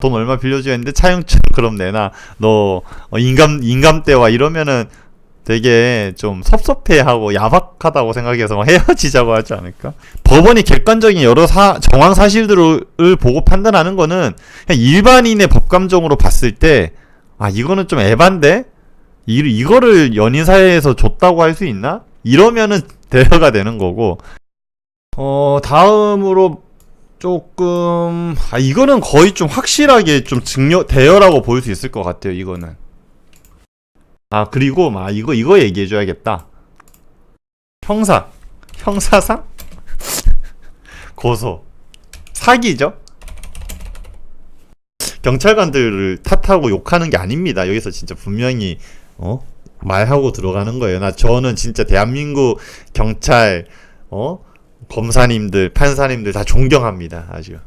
돈 얼마 빌려줘야 했는데 차용증 그럼 내놔. 너 인감대와 이러면은 되게 좀 섭섭해하고 야박하다고 생각해서 헤어지자고 하지 않을까? 법원이 객관적인 여러 정황 사실들을 보고 판단하는 거는 그냥 일반인의 법감정으로 봤을 때 이거는 좀 에반데? 이거를 연인 사이에서 줬다고 할 수 있나? 이러면은 대여가 되는 거고. 다음으로 조금 이거는 거의 좀 확실하게 좀 대여라고 볼 수 있을 것 같아요. 이거는. 그리고 이거 얘기해줘야겠다. 형사상 고소 사기죠. 경찰관들을 탓하고 욕하는 게 아닙니다. 여기서 진짜 분명히 말하고 들어가는 거예요. 저는 진짜 대한민국 경찰 검사님들, 판사님들 다 존경합니다. 아주.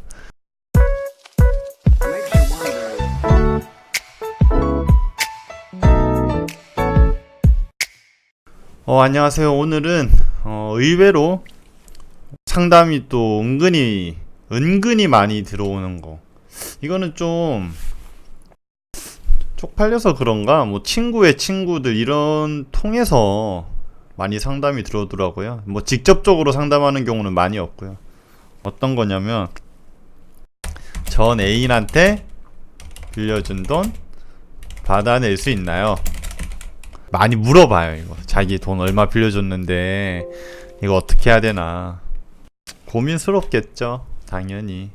안녕하세요. 오늘은 의외로 상담이 또 은근히 많이 들어오는 거. 이거는 좀 쪽팔려서 그런가? 뭐 친구의 친구들 이런 통해서 많이 상담이 들어오더라고요. 뭐 직접적으로 상담하는 경우는 많이 없고요. 어떤 거냐면 전 애인한테 빌려준 돈 받아낼 수 있나요? 많이 물어봐요. 이거 자기 돈 얼마 빌려줬는데 이거 어떻게 해야 되나 고민스럽겠죠. 당연히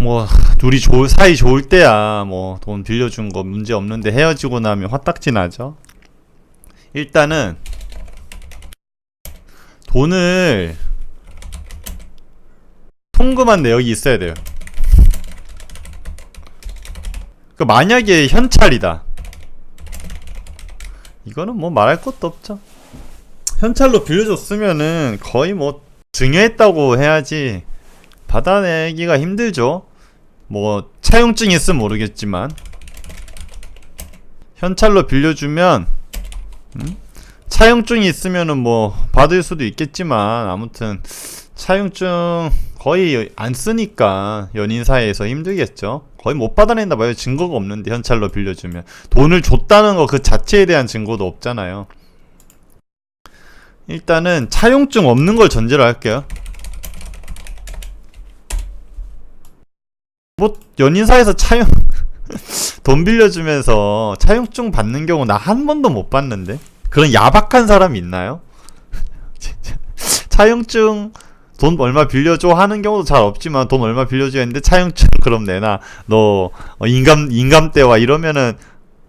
뭐 둘이 사이 좋을 때야 뭐 돈 빌려준 거 문제 없는데 헤어지고 나면 화딱지 나죠. 일단은 돈을 송금한 내역이 있어야 돼요. 만약에 현찰이다, 이거는 뭐 말할 것도 없죠. 현찰로 빌려줬으면은 거의 뭐 증여했다고 해야지 받아내기가 힘들죠. 뭐 차용증이 있으면 모르겠지만 현찰로 빌려주면 차용증이 있으면은 뭐 받을 수도 있겠지만 아무튼 차용증 거의 안 쓰니까 연인 사이에서 힘들겠죠. 거의 못 받아낸다 봐요. 증거가 없는데 현찰로 빌려주면 돈을 줬다는 거 그 자체에 대한 증거도 없잖아요. 일단은 차용증 없는 걸 전제로 할게요. 뭐 연인 사이에서 돈 빌려주면서 차용증 받는 경우 나 한 번도 못 봤는데. 그런 야박한 사람이 있나요? 차용증 돈 얼마 빌려줘 하는 경우도 잘 없지만 돈 얼마 빌려줘야 했는데 차용증 그럼 내놔. 너 인감대와 이러면은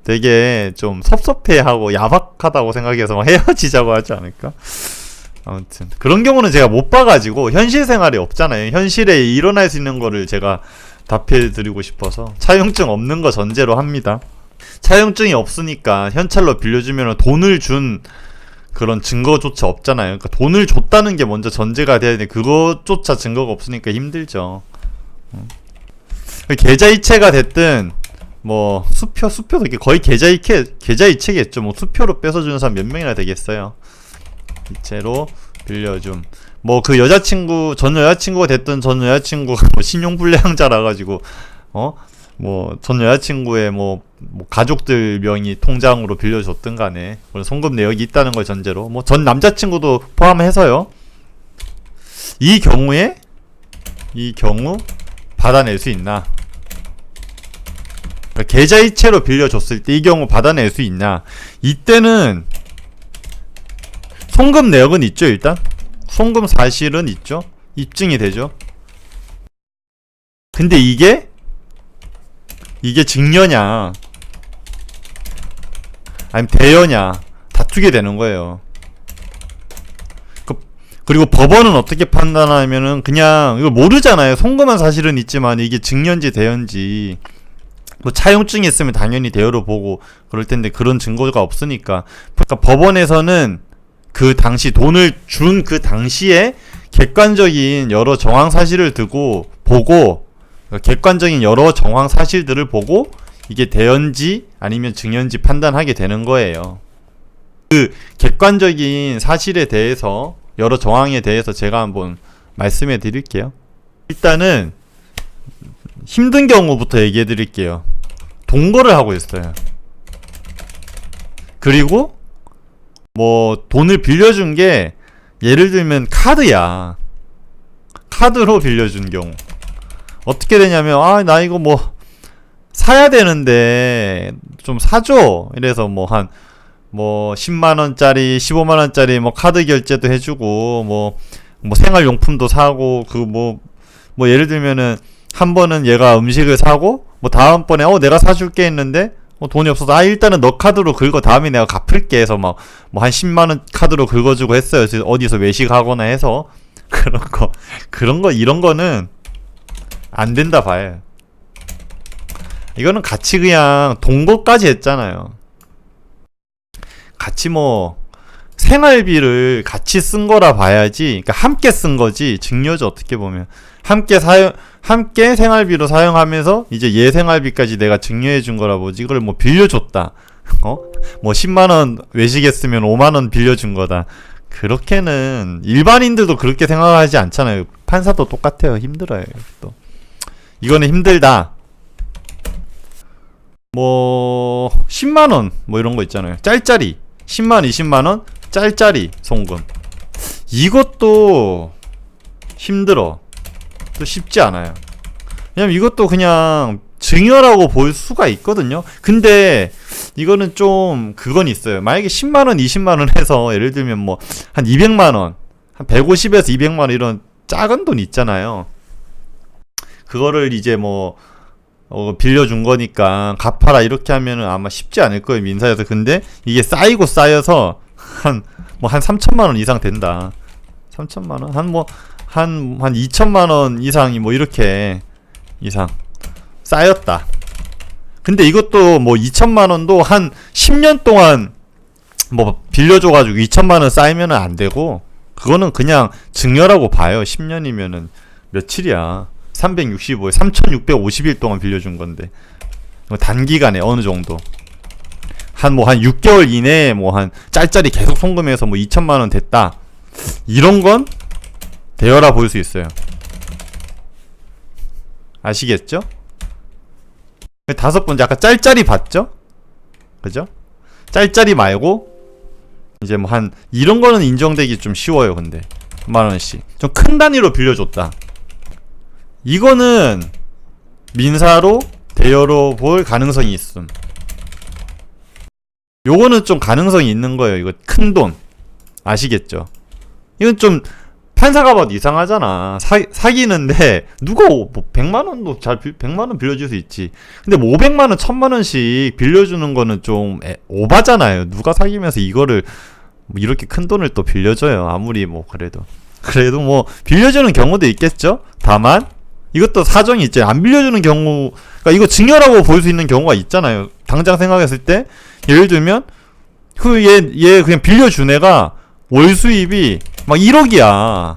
되게 좀 섭섭해하고 야박하다고 생각해서 헤어지자고 하지 않을까? 아무튼 그런 경우는 제가 못 봐가지고 현실 생활이 없잖아요. 현실에 일어날 수 있는 거를 제가 답해드리고 싶어서 차용증 없는 거 전제로 합니다. 차용증이 없으니까 현찰로 빌려주면 돈을 준 그런 증거조차 없잖아요. 그러니까 돈을 줬다는 게 먼저 전제가 돼야 되는데 그것조차 증거가 없으니까 힘들죠. 계좌이체가 됐든 뭐 수표도 거의 계좌이체겠죠. 뭐 수표로 뺏어주는 사람 몇 명이나 되겠어요. 이체로 빌려줌. 뭐 그 전 여자친구가 됐든 전 여자친구가 뭐 신용불량자라 가지고 뭐 전 여자친구의 뭐 가족들 명의 통장으로 빌려줬든 간에 송금 내역이 있다는 걸 전제로 뭐 전 남자친구도 포함해서요. 이 경우 받아낼 수 있나? 계좌이체로 빌려줬을 때 이 경우 받아낼 수 있냐? 이때는 송금 내역은 있죠. 일단 송금 사실은 있죠. 입증이 되죠. 근데 이게 증여냐 아니면 대여냐 다투게 되는 거예요. 그리고 법원은 어떻게 판단하면은 그냥 이걸 모르잖아요. 송금한 사실은 있지만 이게 증여인지 대여인지 뭐 차용증이 있으면 당연히 대여로 보고 그럴 텐데 그런 증거가 없으니까 그러니까 법원에서는 그 당시 돈을 준 그 당시에 객관적인 여러 정황 사실을 보고 객관적인 여러 정황 사실들을 보고 이게 대여인지 아니면 증여인지 판단하게 되는 거예요. 그 객관적인 사실에 대해서 여러 정황에 대해서 제가 한번 말씀해 드릴게요. 일단은 힘든 경우부터 얘기해 드릴게요. 동거를 하고 있어요. 그리고 뭐 돈을 빌려준 게 예를 들면 카드야. 카드로 빌려준 경우 어떻게 되냐면, 아 나 이거 뭐 사야 되는데 좀 사줘. 이래서 뭐 한 뭐 10만원짜리 15만원짜리 뭐 카드 결제도 해주고 뭐 생활용품도 사고, 그 뭐 예를 들면은 한 번은 얘가 음식을 사고 뭐 다음번에 내가 사줄게 했는데 돈이 없어서 일단은 너 카드로 긁어 다음에 내가 갚을게 해서 막 뭐 한 10만원 카드로 긁어주고 했어요. 그래서 어디서 외식하거나 해서 그런 거 이런 거는 안 된다 봐요. 이거는 같이 그냥 동거까지 했잖아요. 같이 뭐 생활비를 같이 쓴 거라 봐야지. 그러니까 함께 쓴 거지 증여죠. 어떻게 보면 함께 생활비로 사용하면서 이제 얘 생활비까지 내가 증여해 준 거라 보지. 이걸 뭐 빌려줬다. 뭐 10만원 외식했으면 5만원 빌려준 거다. 그렇게는 일반인들도 그렇게 생각하지 않잖아요. 판사도 똑같아요. 힘들어요. 또 이거는 힘들다. 뭐 10만원 뭐 이런 거 있잖아요. 짤짜리 10만 20만원 짤짜리 송금, 이것도 힘들어. 또 쉽지 않아요. 왜냐면 이것도 그냥 증여라고 볼 수가 있거든요. 근데 이거는 좀 그건 있어요. 만약에 10만원 20만원 해서 예를 들면 뭐 한 200만원 한 150에서 200만원 이런 작은 돈 있잖아요. 그거를 이제 뭐 빌려준 거니까 갚아라 이렇게 하면은 아마 쉽지 않을 거예요, 민사에서. 근데 이게 쌓이고 쌓여서 한 3천만원 이상 된다. 3천만원? 한 2천만원 이상이 뭐 이렇게 이상 쌓였다. 근데 이것도 뭐 2천만원도 한 10년 동안 뭐 빌려줘가지고 2천만원 쌓이면은 안 되고, 그거는 그냥 증여라고 봐요. 10년이면은 며칠이야. 365일 3650일 동안 빌려준 건데 단기간에 어느 정도 한 6개월 이내에 뭐 한 짤짤이 계속 송금해서 뭐 2천만원 됐다, 이런 건 대여라 볼 수 있어요. 아시겠죠? 다섯 번째 아까 짤짤이 봤죠? 그죠? 짤짤이 말고 이제 뭐 한 이런 거는 인정되기 좀 쉬워요. 근데 만원씩 좀 큰 단위로 빌려줬다, 이거는 민사로 대여로 볼 가능성이 있음. 요거는 좀 가능성이 있는 거예요. 이거 큰 돈 아시겠죠? 이건 좀 판사가 봐도 이상하잖아. 사기는데 누가 뭐 100만원도 100만원 빌려줄 수 있지. 근데 뭐 500만원 1000만원씩 빌려주는 거는 좀 오바잖아요. 누가 사귀면서 이거를 뭐 이렇게 큰 돈을 또 빌려줘요. 아무리 뭐 그래도 뭐 빌려주는 경우도 있겠죠. 다만 이것도 사정이 있죠. 안 빌려주는 경우, 그러니까 이거 증여라고 볼 수 있는 경우가 있잖아요. 당장 생각했을 때 예를 들면 얘 그냥 빌려준 애가 월 수입이 막 1억이야.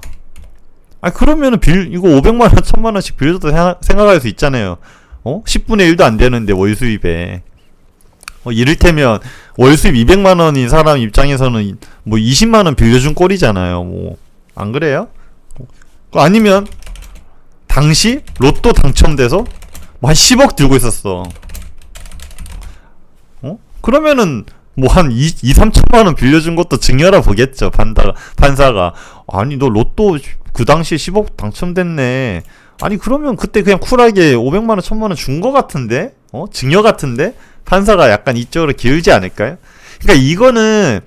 그러면은 이거 500만원 1000만원씩 빌려줘도 생각할 수 있잖아요. 10분의 1도 안 되는데 월 수입에 이를테면 월 수입 200만원인 사람 입장에서는 뭐 20만원 빌려준 꼴이잖아요. 뭐 안 그래요? 아니면 당시 로또 당첨돼서 뭐 한 10억 들고 있었어. 그러면은 뭐 한 3천만원 빌려준 것도 증여라 보겠죠. 판사가. 아니 너 로또 그 당시에 10억 당첨됐네. 아니 그러면 그때 그냥 쿨하게 500만원 1000만원 준 거 같은데? 증여 같은데? 판사가 약간 이쪽으로 기울지 않을까요? 그러니까 이거는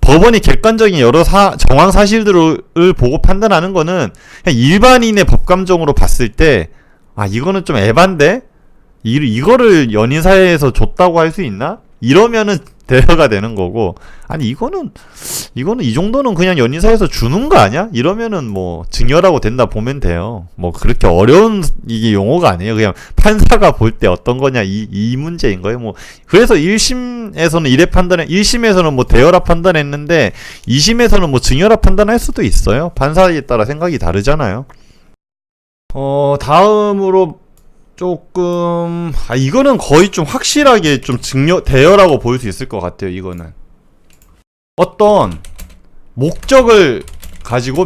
법원이 객관적인 여러 정황 사실들을 보고 판단하는 거는 그냥 일반인의 법감정으로 봤을 때 이거는 좀 에반데? 이거를 연인 사이에서 줬다고 할 수 있나? 이러면은 대여가 되는 거고, 아니 이거는 이 정도는 그냥 연인 사이에서 주는 거 아니야? 이러면은 뭐 증여라고 된다 보면 돼요. 뭐 그렇게 어려운 이게 용어가 아니에요. 그냥 판사가 볼 때 어떤 거냐 이 문제인 거예요. 뭐 그래서 1심에서는 이래 1심에서는 뭐 대여라 판단했는데 2심에서는 뭐 증여라 판단할 수도 있어요. 판사에 따라 생각이 다르잖아요. 다음으로 조금 이거는 거의 좀 확실하게 좀 대여라고 볼 수 있을 것 같아요. 이거는 어떤 목적을 가지고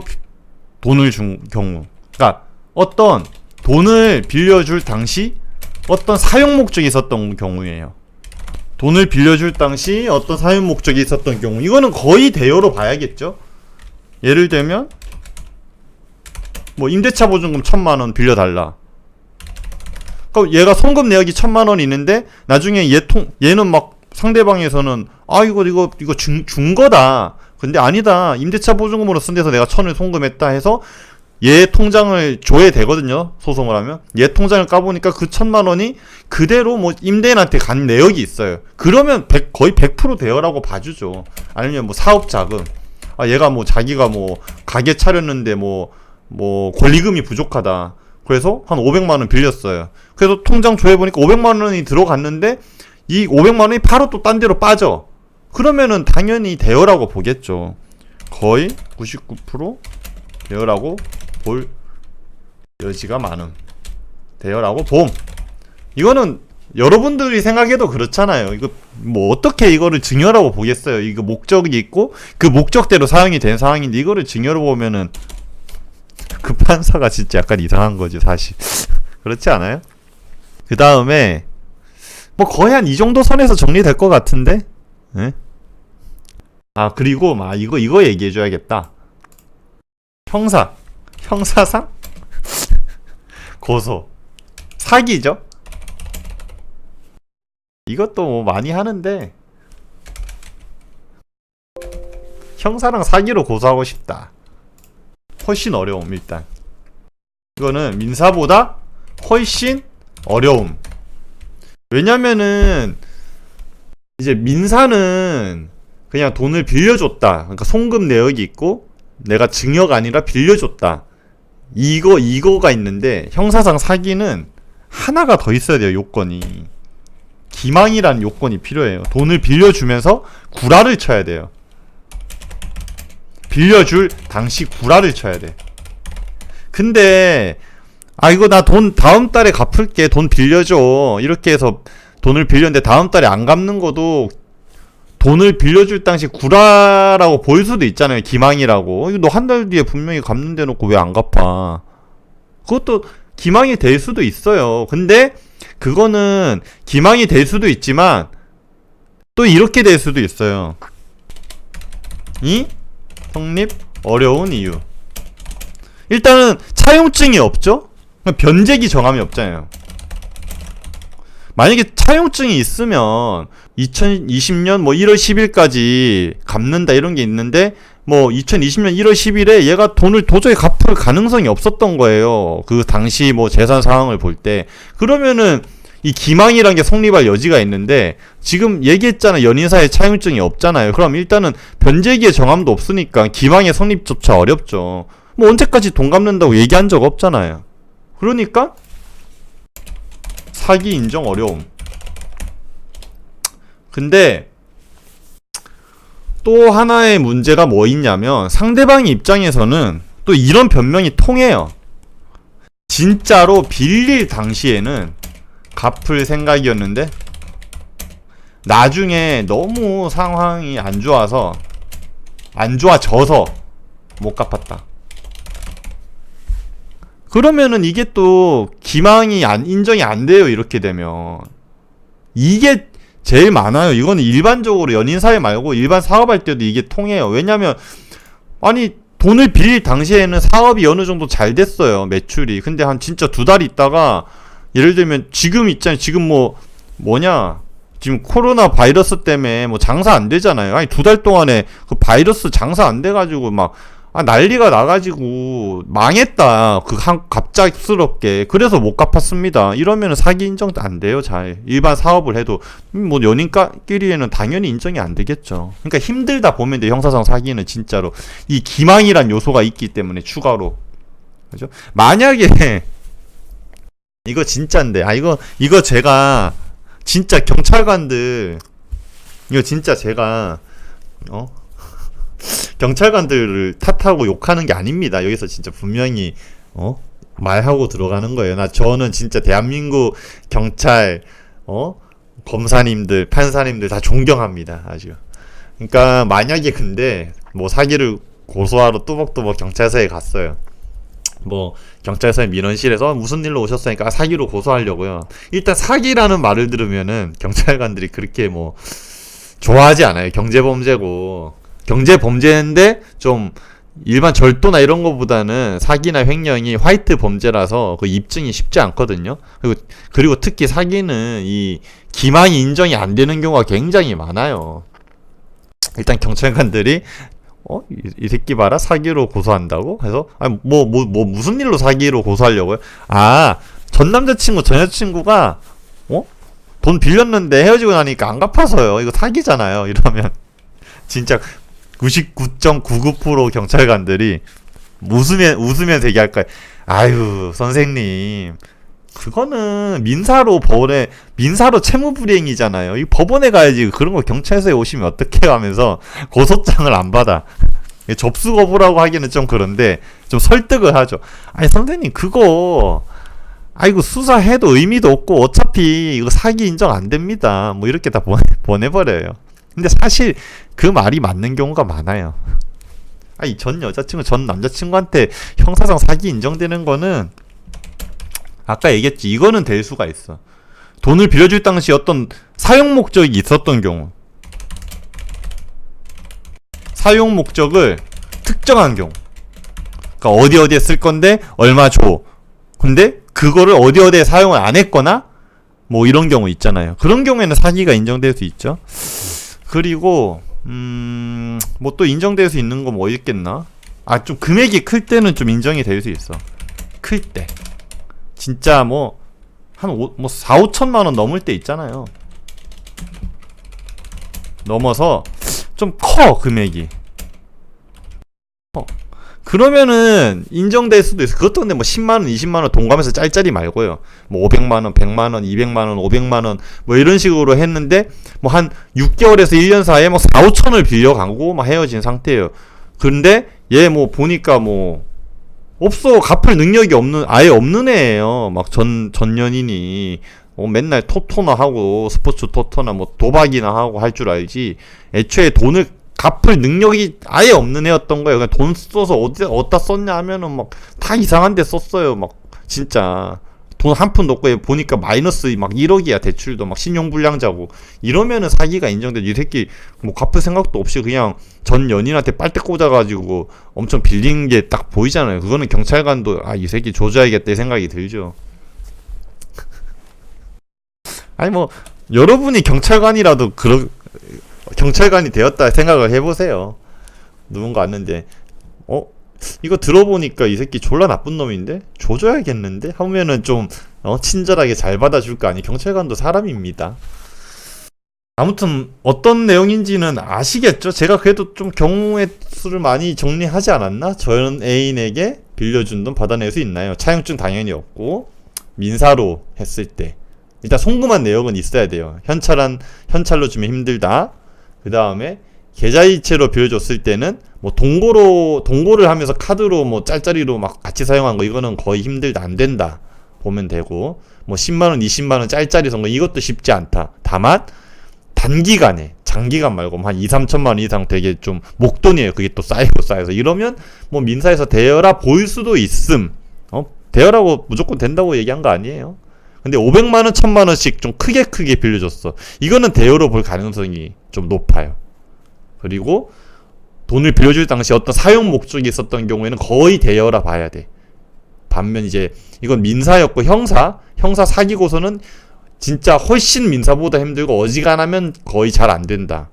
돈을 준 경우, 그러니까 어떤 돈을 빌려줄 당시 어떤 사용 목적이 있었던 경우예요. 돈을 빌려줄 당시 어떤 사용 목적이 있었던 경우, 이거는 거의 대여로 봐야겠죠. 예를 들면 뭐 임대차 보증금 1,000만원 빌려달라. 그러니까 얘가 송금 내역이 1,000만원이 있는데 나중에 얘는 막 상대방에서는 이거 준 거다. 근데 아니다. 임대차 보증금으로 쓴 데서 내가 1,000을 송금했다 해서 얘 통장을 줘야 되거든요. 소송을 하면. 얘 통장을 까보니까 그 1,000만원이 그대로 뭐 임대인한테 간 내역이 있어요. 그러면 거의 100% 대여라고 봐주죠. 아니면 뭐 사업자금. 얘가 뭐 자기가 뭐 가게 차렸는데 뭐 권리금이 부족하다. 그래서 한 500만원 빌렸어요. 그래서 통장 조회해보니까 500만원이 들어갔는데 이 500만원이 바로 또 딴 데로 빠져. 그러면은 당연히 대여라고 보겠죠. 거의 99% 대여라고 볼 여지가 많음. 대여라고 봄. 이거는 여러분들이 생각해도 그렇잖아요. 이거 뭐 어떻게 이거를 증여라고 보겠어요. 이거 목적이 있고 그 목적대로 사용이 된 상황인데 이거를 증여로 보면은 그 판사가 진짜 약간 이상한 거지 사실. 그렇지 않아요? 그 다음에 뭐 거의 한 이 정도 선에서 정리될 것 같은데. 네? 그리고 이거 얘기해줘야겠다. 형사상 고소 사기죠. 이것도 뭐 많이 하는데 형사랑 사기로 고소하고 싶다. 훨씬 어려움. 일단 이거는 민사보다 훨씬 어려움. 왜냐면은 이제 민사는 그냥 돈을 빌려줬다. 그러니까 송금 내역이 있고 내가 증여가 아니라 빌려줬다. 이거가 있는데 형사상 사기는 하나가 더 있어야 돼요. 요건이. 기망이라는 요건이 필요해요. 돈을 빌려주면서 구라를 쳐야 돼요. 빌려줄 당시 구라를 쳐야 돼. 근데 이거 나 돈 다음 달에 갚을게. 돈 빌려줘. 이렇게 해서 돈을 빌렸는데 다음 달에 안 갚는 것도 돈을 빌려줄 당시 구라라고 보일 수도 있잖아요. 기망이라고. 너 한 달 뒤에 분명히 갚는데 놓고 왜 안 갚아? 그것도 기망이 될 수도 있어요. 근데 그거는 기망이 될 수도 있지만 또 이렇게 될 수도 있어요. 이 성립 어려운 이유. 일단은 차용증이 없죠? 변제기 정함이 없잖아요. 만약에 차용증이 있으면 2020년 뭐 1월 10일까지 갚는다 이런 게 있는데 뭐 2020년 1월 10일에 얘가 돈을 도저히 갚을 가능성이 없었던 거예요. 그 당시 뭐 재산 상황을 볼 때. 그러면은 이 기망이란 게 성립할 여지가 있는데 지금 얘기했잖아. 연인사에 차용증이 없잖아요. 그럼 일단은 변제기의 정함도 없으니까 기망의 성립조차 어렵죠. 뭐 언제까지 돈 갚는다고 얘기한 적 없잖아요. 그러니까 사기 인정 어려움. 근데 또 하나의 문제가 뭐 있냐면 상대방의 입장에서는 또 이런 변명이 통해요. 진짜로 빌릴 당시에는 갚을 생각이었는데 나중에 너무 상황이 안 좋아져서 못 갚았다. 그러면은 이게 또 기망이 인정이 안 돼요. 이렇게 되면 이게 제일 많아요. 이거는 일반적으로 연인사회 말고 일반 사업할 때도 이게 통해요. 왜냐면 돈을 빌릴 당시에는 사업이 어느 정도 잘 됐어요. 매출이. 근데 한 진짜 2달 있다가 예를 들면 지금 있잖아요. 지금 지금 코로나 바이러스 때문에 뭐 장사 안 되잖아요. 2달 동안에 그 바이러스 장사 안 돼가지고 막 난리가 나가지고 망했다. 갑작스럽게. 그래서 못 갚았습니다. 이러면 사기 인정도 안 돼요. 잘. 일반 사업을 해도 뭐 연인끼리에는 당연히 인정이 안 되겠죠. 그러니까 힘들다 보면 돼. 형사상 사기는 진짜로 이 기망이란 요소가 있기 때문에 추가로. 그죠? 만약에 이거 진짜인데 이거 제가 진짜 경찰관들 이거 진짜 제가 경찰관들을 탓하고 욕하는 게 아닙니다. 여기서 진짜 분명히 말하고 들어가는 거예요. 저는 진짜 대한민국 경찰 검사님들, 판사님들 다 존경합니다. 아주. 그러니까 만약에 근데 뭐 사기를 고소하러 뚜벅뚜벅 경찰서에 갔어요. 뭐 경찰서의 민원실에서 무슨 일로 오셨으니까 사기로 고소하려고요. 일단 사기라는 말을 들으면은 경찰관들이 그렇게 뭐 좋아하지 않아요. 경제범죄고 경제범죄인데 좀 일반 절도나 이런 거보다는 사기나 횡령이 화이트 범죄라서 그 입증이 쉽지 않거든요. 그리고 특히 사기는 이 기망이 인정이 안 되는 경우가 굉장히 많아요. 일단 경찰관들이 이 새끼 봐라 사기로 고소한다고 해서 무슨 일로 사기로 고소하려고요? 전 남자친구 전 여자친구가 돈 빌렸는데 헤어지고 나니까 안 갚아서요. 이거 사기잖아요. 이러면 진짜 99.99% 경찰관들이 웃으면서 얘기할 거예요. 아유 선생님 그거는 민사로 채무불이행이잖아요. 이 법원에 가야지. 그런 거 경찰서에 오시면 어떡해요 하면서 고소장을 안 받아. 접수 거부라고 하기는 좀 그런데 좀 설득을 하죠. 아니 선생님 그거 아이고 수사해도 의미도 없고 어차피 이거 사기 인정 안 됩니다. 뭐 이렇게 다 보내버려요. 근데 사실 그 말이 맞는 경우가 많아요. 아니 전 여자친구 전 남자친구한테 형사상 사기 인정되는 거는 아까 얘기했지. 이거는 될 수가 있어. 돈을 빌려줄 당시 어떤 사용 목적이 있었던 경우, 사용 목적을 특정한 경우, 그러니까 어디에 쓸 건데 얼마 줘. 근데 그거를 어디에 사용을 안 했거나 뭐 이런 경우 있잖아요. 그런 경우에는 사기가 인정될 수 있죠. 그리고 뭐 또 인정될 수 있는 거 뭐 있겠나? 좀 금액이 클 때는 좀 인정이 될 수 있어. 클 때. 진짜 한 4, 5천만 원 넘을 때 있잖아요. 넘어서 좀 커 금액이. 그러면은 인정될 수도 있어. 그것도 근데 10만 원, 20만 원 돈 가면서 짤짤이 말고요. 500만 원, 100만 원, 200만 원, 500만 원 이런 식으로 했는데 한 6개월에서 1년 사이에 4, 5천을 빌려가고 헤어진 상태예요. 근데 얘 보니까 없어. 갚을 능력이 아예 없는 애예요. 전 연인이 맨날 토토나 하고 스포츠 토토나 도박이나 하고 할 줄 알지. 애초에 돈을 갚을 능력이 아예 없는 애였던 거예요. 그냥 돈 써서 어디다 썼냐 하면은 다 이상한 데 썼어요. 진짜 돈 한 푼도 없고 보니까 마이너스 1억이야. 대출도 신용불량자고. 이러면은 사기가 인정돼. 이 새끼 갚을 생각도 없이 그냥 전 연인한테 빨대 꽂아가지고 엄청 빌린 게 딱 보이잖아요. 그거는 경찰관도 이 새끼 조져야겠다 생각이 들죠. 아니 여러분이 경찰관이라도 경찰관이 되었다 생각을 해보세요. 누군가 왔는데 이거 들어보니까 이 새끼 졸라 나쁜 놈인데 조져야겠는데 하면은 좀 친절하게 잘 받아줄 거 아니. 경찰관도 사람입니다. 아무튼 어떤 내용인지는 아시겠죠? 제가 그래도 좀 경우의 수를 많이 정리하지 않았나? 전 애인에게 빌려준 돈 받아낼 수 있나요? 차용증 당연히 없고 민사로 했을 때 일단 송금한 내역은 있어야 돼요. 현찰로 주면 힘들다. 그 다음에 계좌이체로 빌려줬을 때는 동고를 하면서 카드로 짤짤이로 같이 사용한 거 이거는 거의 힘들다. 안 된다 보면 되고 10만원 20만원 짤짤이 선거 이것도 쉽지 않다. 다만 단기간에 장기간 말고 한 2, 3천만원 이상 되게 좀 목돈이에요. 그게 또 쌓여서 이러면 민사에서 대여라 보일 수도 있음. 대여라고 무조건 된다고 얘기한 거 아니에요. 근데 500만원 1000만원씩 좀 크게 빌려줬어. 이거는 대여로 볼 가능성이 좀 높아요. 그리고 돈을 빌려줄 당시 어떤 사용 목적이 있었던 경우에는 거의 대여라 봐야 돼. 반면 이제 이건 민사였고 형사 사기 고소는 진짜 훨씬 민사보다 힘들고 어지간하면 거의 잘 안 된다.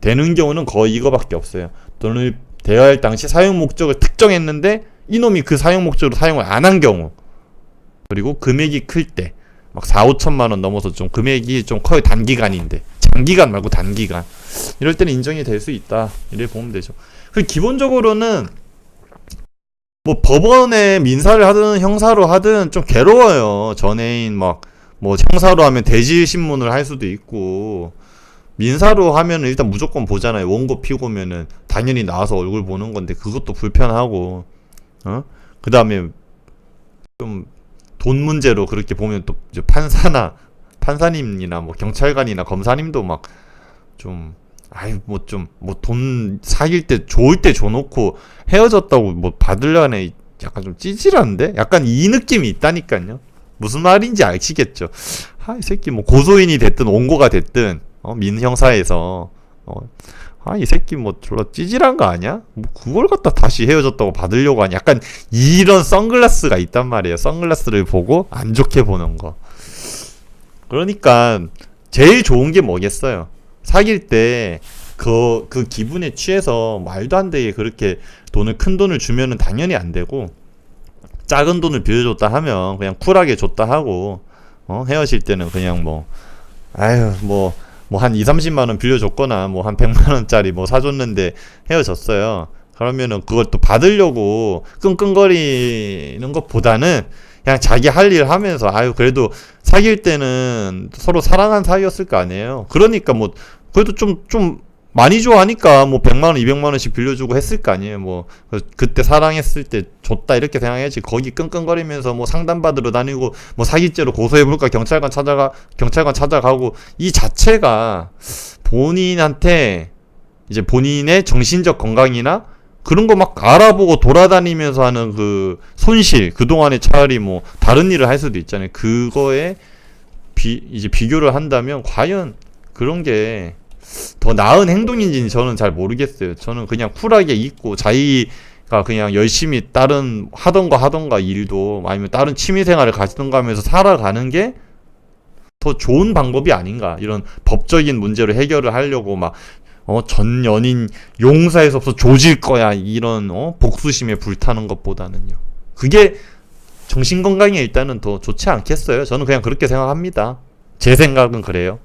되는 경우는 거의 이거밖에 없어요. 돈을 대여할 당시 사용 목적을 특정했는데 이놈이 그 사용 목적으로 사용을 안 한 경우, 그리고 금액이 클 때 4, 5천만 원 넘어서 좀 금액이 좀 커요. 단기간인데 장기간 말고 단기간 이럴 때는 인정이 될 수 있다. 이래 보면 되죠. 그리고 기본적으로는 법원에 민사를 하든 형사로 하든 좀 괴로워요. 전애인 형사로 하면 대질 신문을 할 수도 있고 민사로 하면 일단 무조건 보잖아요. 원고 피고면은 당연히 나와서 얼굴 보는 건데 그것도 불편하고 그 다음에 좀 돈 문제로 그렇게 보면 또 판사님이나 경찰관이나 검사님도 돈 사귈 때 좋을 때 줘놓고 헤어졌다고 받으려네 약간 좀 찌질한데? 약간 이 느낌이 있다니까요. 무슨 말인지 아시겠죠? 이 새끼 뭐 고소인이 됐든 원고가 됐든 민형사에서 이 새끼 뭐 졸라 찌질한 거 아니야? 뭐 그걸 갖다 다시 헤어졌다고 받으려고 하니 약간 이런 선글라스가 있단 말이에요. 선글라스를 보고 안 좋게 보는 거. 그러니까 제일 좋은 게 뭐겠어요? 사귈 때 그 기분에 취해서 말도 안 되게 그렇게 큰 돈을 주면은 당연히 안 되고, 작은 돈을 빌려줬다 하면 그냥 쿨하게 줬다 하고, 헤어질 때는 그냥 한 2, 30만 원 빌려줬거나 뭐 한 100만 원짜리 뭐 사줬는데 헤어졌어요. 그러면은 그걸 또 받으려고 끙끙거리는 것보다는 그냥 자기 할 일 하면서, 그래도 사귈 때는 서로 사랑한 사이였을 거 아니에요. 그러니까 뭐 그래도 좀 많이 좋아하니까 뭐 100만 원, 200만 원씩 빌려주고 했을 거 아니에요. 뭐 그때 사랑했을 때 줬다 이렇게 생각해야지. 거기 끙끙거리면서 뭐 상담받으러 다니고 뭐 사기죄로 고소해볼까 경찰관 찾아가고, 이 자체가 본인한테 이제 본인의 정신적 건강이나 그런 거 막 알아보고 돌아다니면서 하는 그 손실, 그동안에 차라리 뭐 다른 일을 할 수도 있잖아요. 그거에 이제 비교를 한다면 과연 그런 게 더 나은 행동인지는 저는 잘 모르겠어요. 저는 그냥 쿨하게 있고 자기가 그냥 열심히 다른 하던가 일도 아니면 다른 취미생활을 가지던가 하면서 살아가는 게 더 좋은 방법이 아닌가. 이런 법적인 문제로 해결을 하려고 전 연인 용서해서 없어 조질 거야 이런 복수심에 불타는 것보다는요. 그게 정신건강에 일단은 더 좋지 않겠어요? 저는 그냥 그렇게 생각합니다. 제 생각은 그래요.